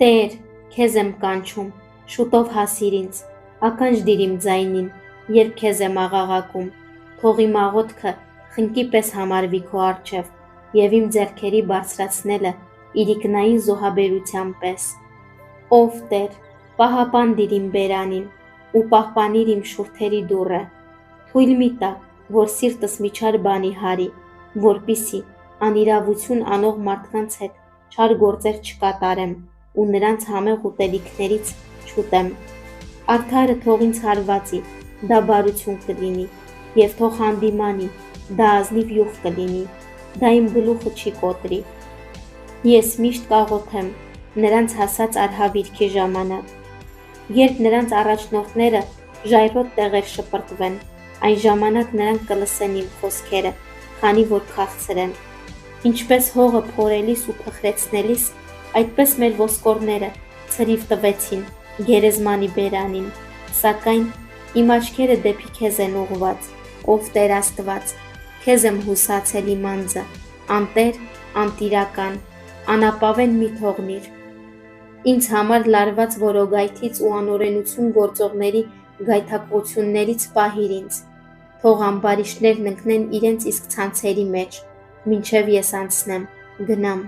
Տեր, քեզ եմ կանչում, շուտով հասիր ինձ, ականջ դիր իմ ձայնին, երբ քեզ եմ աղաղակում, թող իմ աղոթքը խնկի պես համարվի քո առջև, և իմ ձեռքերի բարձրացնելը իրիկնային զոհաբերության պես։ Ով Տեր, պահապանդիր իմ բերանին ու պահպանիր իմ շուրթերի դուռը, թույլ մի տա, որ սիրտս մի չար բանի հարի, որպիսի անիրավություն անող մարդկանց հետ չար գործեր չկատարեմ ու նրանց համեղ ուտելիքներից չուտեմ։ Արդարը թող ինձ հարվածի, դա բարություն կլինի, և թող հանդիմանի, դա ազնիվ յուղ կլինի, դա իմ գլուխը չի կոտրի։ Ես միշտ կաղոթեմ նրանց հասած արհավիրքի ժամանակ, երբ նրանց առաջնորդները ժայռոտ տեղեր շպրտվեն, այն ժամանակ նրանք կլսեն իմ խոսքերը, քանի որ քաղցր են։ Ինչպես հողը փորելիս ու փխրեցնելիս, այդպես մեր ոսկորները ցրիվ տվեցին գերեզմանի բերանին, սակայն իմ աչքերը դեպի քեզ են ուղղված, ով Տեր Աստված, քեզ եմ հուսացել իմ անձը, անտեր, անտիրական, անապավեն մի թողնիր։ Ինձ համար լարված որոգայթից ու անօրենություն գործողների գայթակղություններից պահիր ինձ, թող ամբարիշտներն ընկնեն իրենց իսկ ցանցերի մեջ, մինչև ես անցնեմ, գնամ։